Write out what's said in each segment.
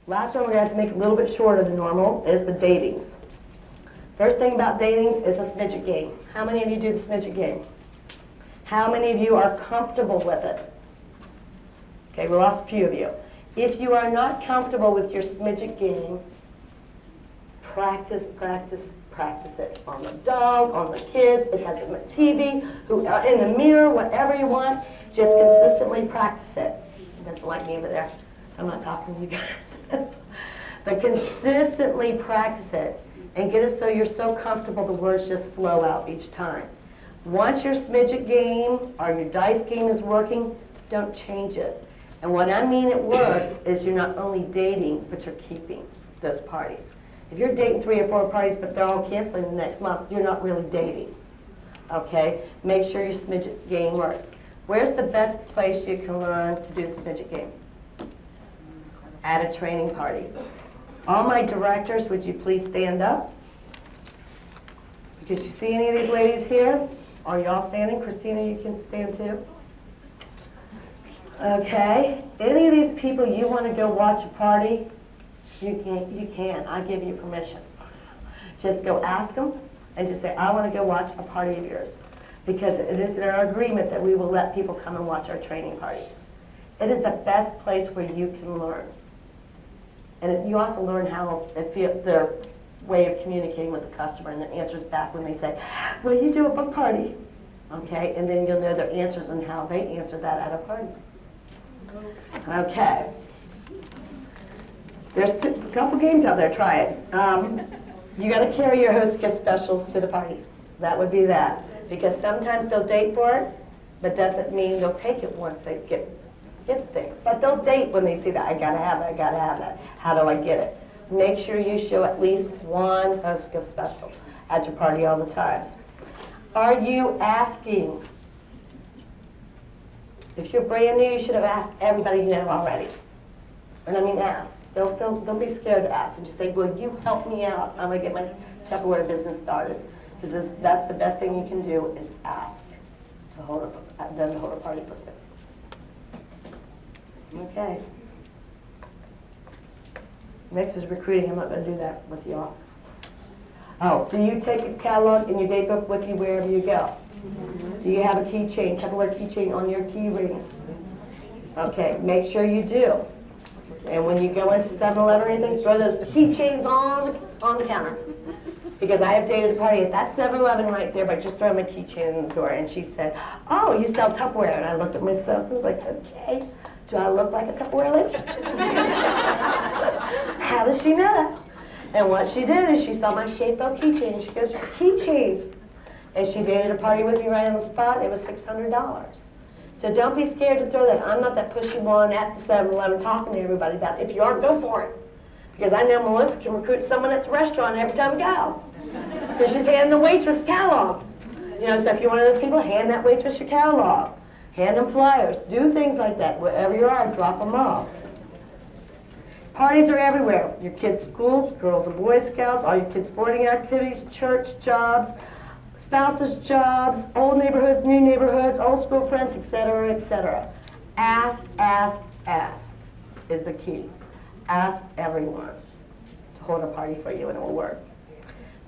Last one we're going to have to make a little bit shorter than normal is the datings. First thing about datings is a smidget game. How many of you do the smidget game? How many of you are comfortable with it? Okay, we lost a few of you. If you are not comfortable with your smidget game, practice, practice, practice it on the dog, on the kids, it has it on the TV, in the mirror, whatever you want. Just consistently practice it. It doesn't like me over there, so I'm not talking to you guys. But consistently practice it and get it so you're so comfortable the words just flow out each time. Once your smidget game or your dice game is working, don't change it. And what I mean it works is you're not only dating, but you're keeping those parties. If you're dating 3 or 4 parties, but they're all canceling the next month, you're not really dating. Okay? Make sure your smidget game works. Where's the best place you can learn to do the smidget game? At a training party. All my directors, would you please stand up? Because you see any of these ladies here? Are you all standing? Christina, you can stand too. Okay. Any of these people you want to go watch a party, you can. I give you permission. Just go ask them and just say, I want to go watch a party of yours. Because it is in our agreement that we will let people come and watch our training parties. It is the best place where you can learn. And you also learn how they feel, their way of communicating with the customer and their answers back when they say, will you do a book party? Okay, and then you'll know their answers and how they answer that at a party. Okay. There's a couple games out there, try it. You got to carry your host gift specials to the parties. That would be that. Because sometimes they'll date for it, but doesn't mean they'll take it once they get there. But they'll date when they see that. I gotta have it, I gotta have that. How do I get it? Make sure you show at least one host gift special at your party all the times. Are you asking? If you're brand new, you should have asked everybody you know already. And I mean ask. Don't be scared to ask. And just say, will you help me out? I'm gonna get my Tupperware business started. Because that's the best thing you can do is ask to hold a party for you. Okay. Next is recruiting. I'm not going to do that with y'all. Oh, do you take a catalog and your date book with you wherever you go? Do you have a keychain, Tupperware keychain on your key ring? Okay, make sure you do. And when you go into 7-Eleven or anything, throw those keychains on the counter. Because I have dated a party at that 7-Eleven right there by just throwing my keychain in the door. And she said, oh, you sell Tupperware. And I looked at myself and was like, okay, do I look like a Tupperware lady? How does she know that? And what she did is she saw my Shapefill keychain. She goes, keychains. And she dated a party with me right on the spot. It was $600. So don't be scared to throw that. I'm not that pushy one at the 7-Eleven talking to everybody about it. If you are, go for it. Because I know Melissa can recruit someone at the restaurant every time we go. Because she's handing the waitress catalog. You know, so if you're one of those people, hand that waitress your catalog. Hand them flyers. Do things like that. Wherever you are, drop them off. Parties are everywhere. Your kids' schools, Girls and Boy Scouts, all your kids' sporting activities, church jobs, spouses' jobs, old neighborhoods, new neighborhoods, old school friends, etc., etc. Ask, ask, ask is the key. Ask everyone to hold a party for you and it will work.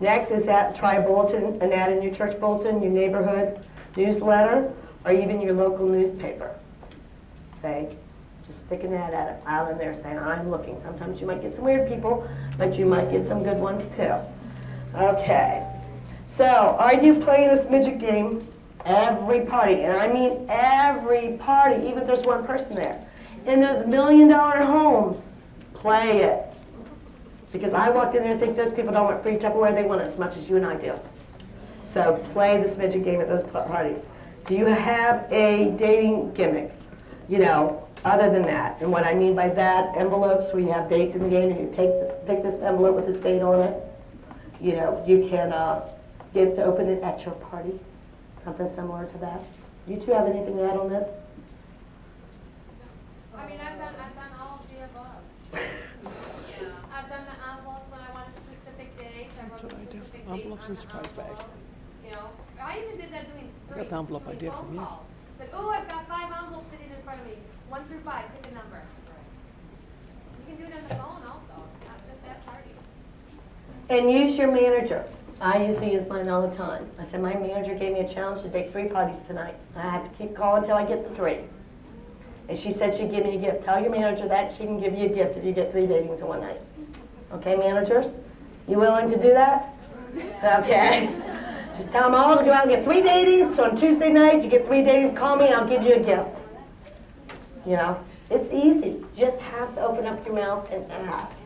Next is try a bulletin, an ad in your church bulletin, your neighborhood newsletter, or even your local newspaper. Say, just stick an ad out in there saying, I'm looking. Sometimes you might get some weird people, but you might get some good ones too. Okay, so are you playing a smidget game every party? And I mean every party, even if there's one person there. In those $1 million homes, play it. Because I walk in there and think those people don't want free Tupperware, they want it as much as you and I do. So play the smidget game at those parties. Do you have a dating gimmick? You know, other than that. And what I mean by that, envelopes where you have dates in the game, and you pick this envelope with this date on it. You know, you can get to open it at your party. Something similar to that. You two have anything to add on this? I mean, I've done all of the above. Yeah. I've done the envelopes when I want a specific date. I wrote a specific envelopes and surprise bag. You know, I even did that doing got the envelope I did phone from you. calls. Said, oh, I've got 5 envelopes sitting in front of me, 1 through 5, pick a number. You can do it on the phone also, not just at parties. And use your manager. I usually use mine all the time. I said, my manager gave me a challenge to bake 3 parties tonight. I have to keep calling until I get the 3. And she said she'd give me a gift. Tell your manager that she can give you a gift if you get 3 datings in one night. Okay, managers? You willing to do that? Okay. Just tell them all to go out and get 3 datings on Tuesday night. You get 3 datings, call me and I'll give you a gift. You know, it's easy. You just have to open up your mouth and ask.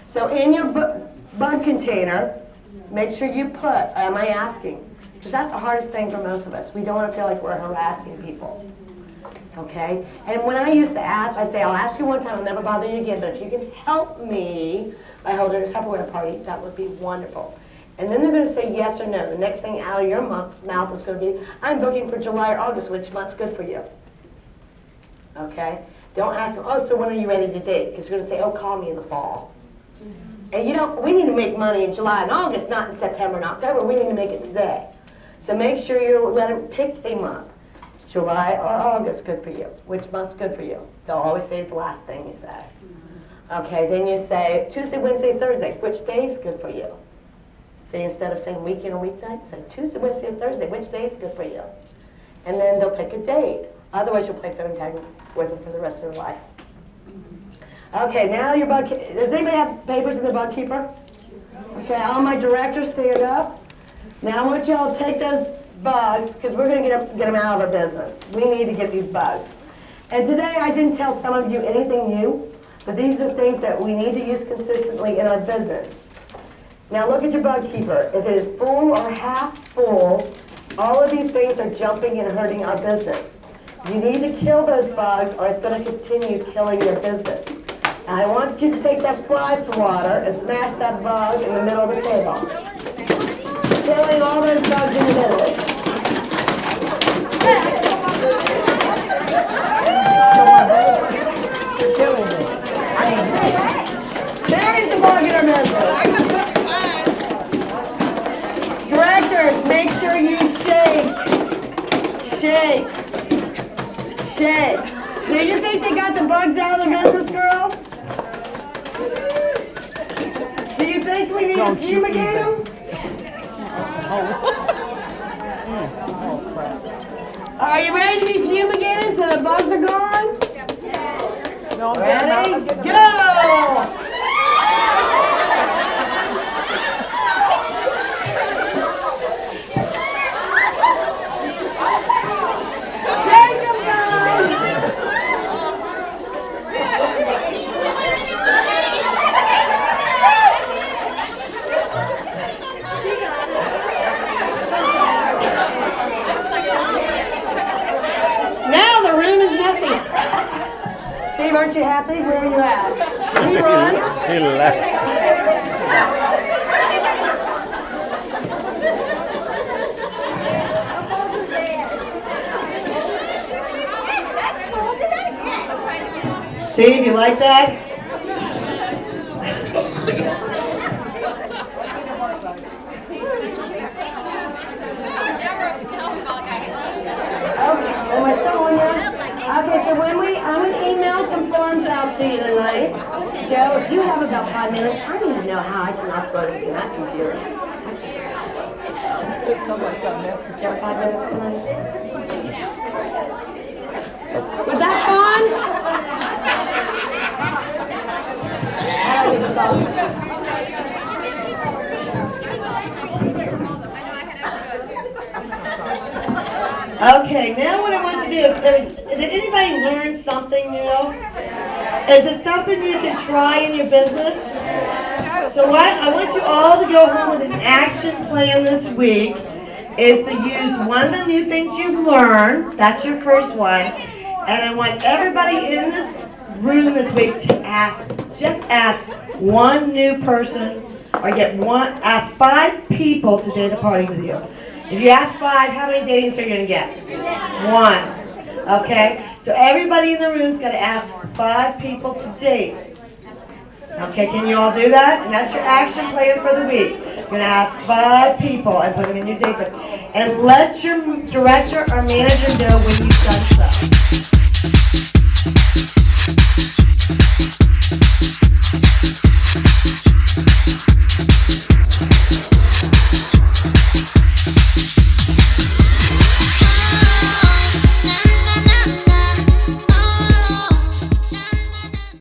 So in your bug container, make sure you put, am I asking? Because that's the hardest thing for most of us. We don't want to feel like we're harassing people. Okay? And when I used to ask, I'd say, I'll ask you one time, I'll never bother you again, but if you can help me by holding a Tupperware party, that would be wonderful. And then they're going to say yes or no. The next thing out of your mouth is going to be, I'm booking for July or August, which month's good for you? Okay? Don't ask them, oh, so when are you ready to date? Because you're going to say, oh, call me in the fall. And we need to make money in July and August, not in September and October. We need to make it today. So make sure you let them pick a month. July or August, good for you. Which month's good for you? They'll always say the last thing you say. Okay, then you say Tuesday, Wednesday, Thursday. Which day is good for you? Say instead of saying weekend or weeknight, say Tuesday, Wednesday, or Thursday. Which day is good for you? And then they'll pick a date. Otherwise, you'll play phone tag with them for the rest of their life. Okay, now your bug. Does anybody have papers in their bug keeper? Okay, all my directors stand up. Now I want y'all to take those bugs, because we're going to get them out of our business. We need to get these bugs. And today I didn't tell some of you anything new, but these are things that we need to use consistently in our business. Now look at your bug keeper. If it is full or half full, all of these things are jumping and hurting our business. You need to kill those bugs or it's going to continue killing your business. And I want you to take that fly swatter and smash that bug in the middle of the table. Killing all those bugs in the middle. There's the bug in our business. Directors, make sure you shake. Do you think they got the bugs out of the business, girls? Do you think we need to fumigate them? Are you ready to be fumigated so the bugs are gone? No, Ready? Go! Steve, aren't you happy? Where are you at? Did he run? He left. Steve, you like that? Okay, so I'm going to email some forms out to you tonight. Joe, if you have about 5 minutes, I need to know how I can upload it in that computer. Somebody's got a message. Do you have 5 minutes tonight? Was that fun? Okay, now what I want you to do, did anybody learn something new? Is it something you can try in your business? So what I want you all to go home with an action plan this week is to use one of the new things you've learned. That's your first one. And I want everybody in this room this week to just ask one new person or ask 5 people to date a party with you. If you ask 5, how many datings are you going to get? 1. Okay? So everybody in the room's going to ask 5 people to date. Okay, can you all do that? And that's your action plan for the week. You're gonna ask 5 people and put them in your database. And let your director or manager know when you've done so.